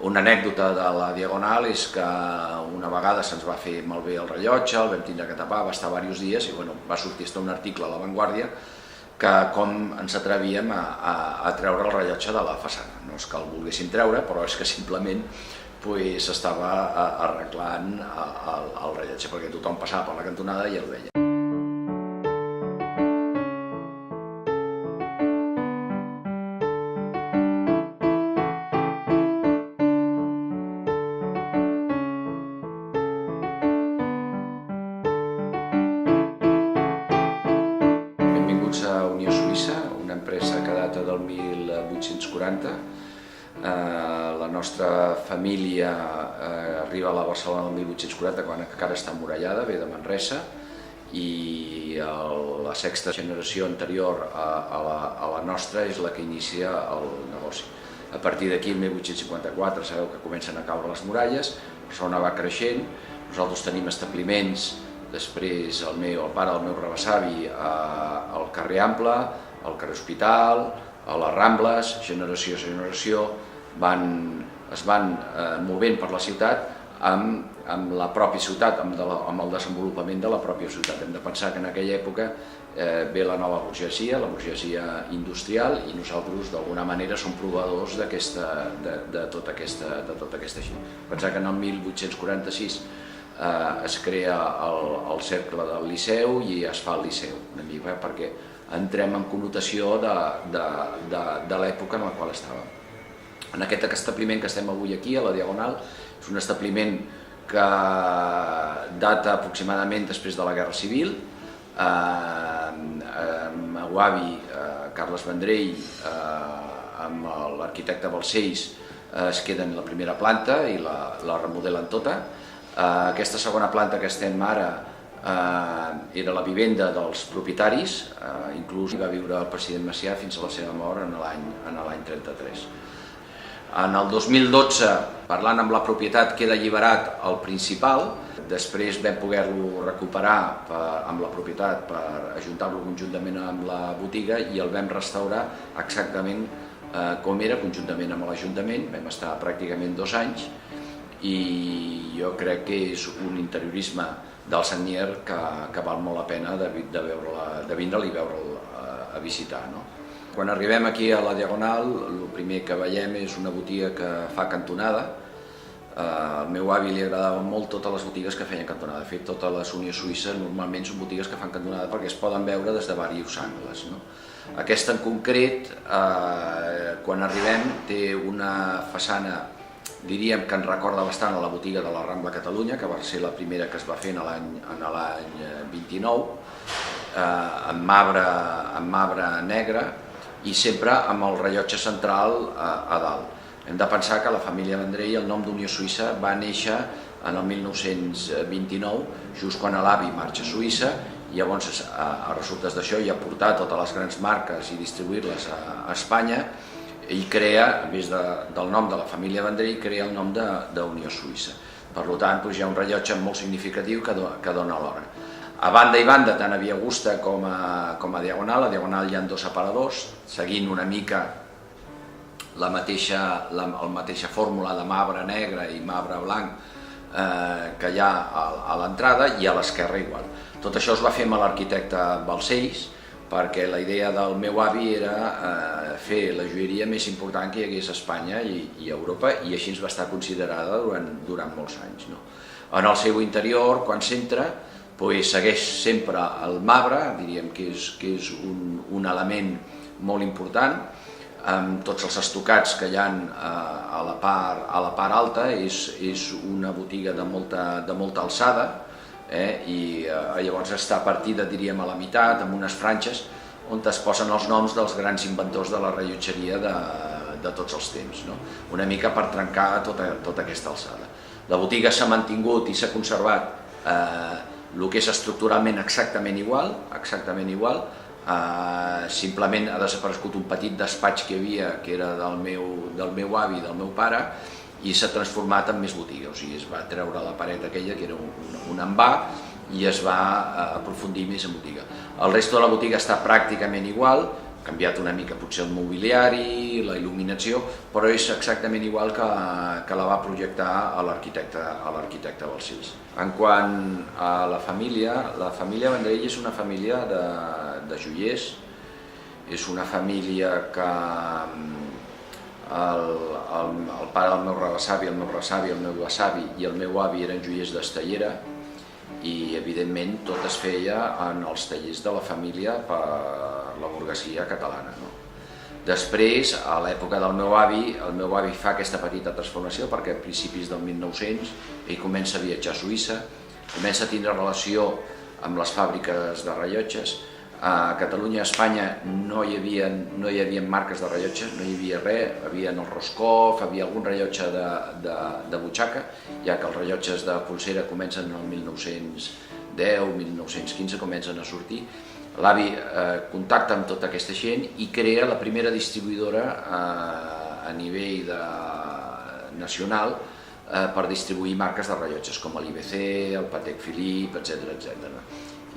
Una anècdota de la Diagonal és que una vegada se'ns va fer malbé el rellotge, el vam tindre que tapar, va estar diversos dies i va sortir un article a La Vanguardia que com ens atrevíem a treure el rellotge de la façana. No és que el volguéssim treure, però és que simplement s'estava arreglant el rellotge perquè tothom passava per la cantonada i el veia. Benvinguts a Unió Suïssa, una empresa que data del 1840. La nostra família arriba a la Barcelona del 1840 quan encara està emmurallada, ve de Manresa, i la sexta generació anterior a la nostra és la que inicia el negoci. A partir d'aquí, el 1854, sabeu que comencen a caure les muralles, Barcelona va creixent, nosaltres tenim establiments, després el pare del meu rebessavi al carrer Ample, al carrer Hospital, a les Rambles, generació a generació, es van movent per la ciutat amb la pròpia ciutat, amb el desenvolupament de la pròpia ciutat. Hem de pensar que en aquella època ve la nova burgesia, la burgesia industrial, i nosaltres d'alguna manera som proveedors de tota aquesta gent. Pensar que en el 1846 es crea el cercle del Liceu i es fa el Liceu, una mica perquè entrem en connotació de l'època en la qual estàvem. En aquest establiment que estem avui aquí, a la Diagonal, és un establiment que data aproximadament després de la Guerra Civil. El meu avi, Carles Vendrell, amb l'arquitecte Balcells, es queden a la primera planta i la remodelen tota. Aquesta segona planta que estem ara era la vivenda dels propietaris, inclús hi va viure el president Macià fins a la seva mort en l'any 33. En el 2012, parlant amb la propietat, queda alliberat el principal. Després vam poder-lo recuperar amb la propietat per ajuntar-lo conjuntament amb la botiga i el vam restaurar exactament com era, conjuntament amb l'Ajuntament. Vam estar pràcticament 2 anys i jo crec que és un interiorisme del Sagnier que val molt la pena de vindre'l i veure'l a visitar. Quan arribem aquí a la Diagonal, el primer que veiem és una botiga que fa cantonada. Al meu avi li agradaven molt totes les botigues que feien cantonada. De fet, totes les Unió Suïssa normalment són botigues que fan cantonada perquè es poden veure des de diversos angles. Aquesta en concret, quan arribem, té una façana, diríem que ens recorda bastant a la botiga de la Rambla Catalunya, que va ser la primera que es va fer en l'any 29, amb marbre negre i sempre amb el rellotge central a dalt. Hem de pensar que la família Vendrell, el nom d'Unió Suïssa, va néixer en el 1929, just quan l'avi marxa a Suïssa, i llavors a resultes d'això ja portar totes les grans marques i distribuir-les a Espanya, i crea, a més del nom de la família Vendrell, crea el nom d'Unió Suïssa. Per tant, hi ha un rellotge molt significatiu que dona l'hora. A banda i banda, tant a Via Augusta com a Diagonal, a Diagonal hi ha 2 aparadors, seguint una mica la mateixa fórmula de marbre negre i marbre blanc que hi ha a l'entrada, i a l'esquerra igual. Tot això es va fer amb l'arquitecte Balcells, perquè la idea del meu avi era fer la joieria més important que hi hagués a Espanya i a Europa, i així va estar considerada durant molts anys. En el seu interior, quan s'entra, segueix sempre el marbre, diríem que és un element molt important, amb tots els estucats que hi ha a la part alta. És una botiga de molta alçada, i llavors està partida, diríem, a la meitat, amb unes franges on es posen els noms dels grans inventors de la rellotgeria de tots els temps, una mica per trencar tota aquesta alçada. La botiga s'ha mantingut i s'ha conservat el que és estructuralment exactament igual, simplement ha desaparegut un petit despatx que hi havia, que era del meu avi, del meu pare, i s'ha transformat en més botiga. O sigui, es va treure la paret aquella, que era un envà, i es va aprofundir més en botiga. El resto de la botiga està pràcticament igual, canviat una mica potser el mobiliari, la il·luminació, però és exactament igual que la va projectar l'arquitecte Balcells. En quant a la família Vendrell és una família de joiers, és una família que el pare del meu rebesavi, el meu resavi, el meu besavi i el meu avi eren joiers d'Estellera, i evidentment tot es feia en els tallers de la família per la burguesia catalana. Després, a l'època del meu avi fa aquesta petita transformació perquè a principis del 1900 ell comença a viatjar a Suïssa, comença a tindre relació amb les fàbriques de rellotges. A Catalunya i a Espanya no hi havia marques de rellotges, no hi havia res, hi havia el Roscoff, havia algun rellotge de butxaca, ja que els rellotges de polsera comencen el 1910, 1915, comencen a sortir. L'avi contacta amb tota aquesta gent i crea la primera distribuïdora a nivell nacional per distribuir marques de rellotges com l'IBC, el Patek Philippe, etc.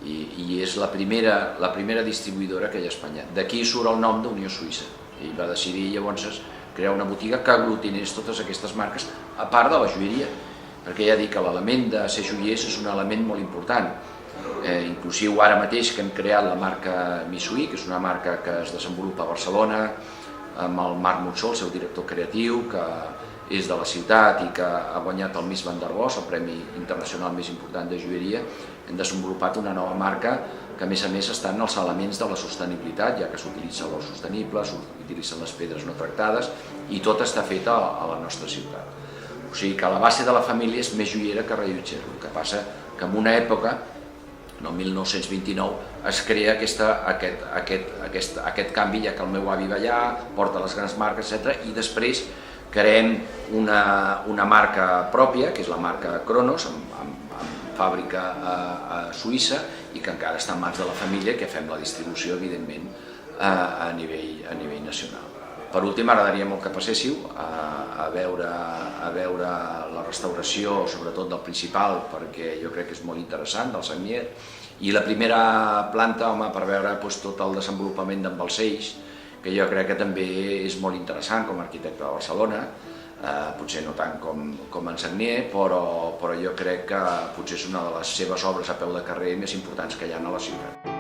I és la primera distribuïdora que hi ha a Espanya. D'aquí surt el nom d'Unió Suïssa. Ell va decidir llavors crear una botiga que aglutinés totes aquestes marques, a part de la joieria, perquè ja dic que l'element de ser joiers és un element molt important. Inclusiu ara mateix que hem creat la marca Misuí, que és una marca que es desenvolupa a Barcelona, amb el Marc Mutsó, el seu director creatiu, que és de la ciutat i que ha guanyat el Miss Van der Bosch, el premi internacional més important de joieria. Hem desenvolupat una nova marca que a més estan els elements de la sostenibilitat, ja que s'utilitza l'or sostenible, s'utilitzen les pedres no tractades i tot està fet a la nostra ciutat. O sigui que la base de la família és més joiera que rellotgera. El que passa que en una època, en el 1929, es crea aquest canvi, ja que el meu avi va allà, porta les grans marques, etc. I després creem una marca pròpia, que és la marca Kronos, amb fàbrica a Suïssa, i que encara està en mans de la família, que fem la distribució, evidentment, a nivell nacional. Per últim, m'agradaria molt que passéssiu a veure la restauració, sobretot del principal, perquè jo crec que és molt interessant, del Sagnier, i la primera planta, per veure tot el desenvolupament d'en Balcells, que jo crec que també és molt interessant com a arquitecte de Barcelona, potser no tant com en Sagnier, però jo crec que potser és una de les seves obres a peu de carrer més importants que hi ha a la ciutat.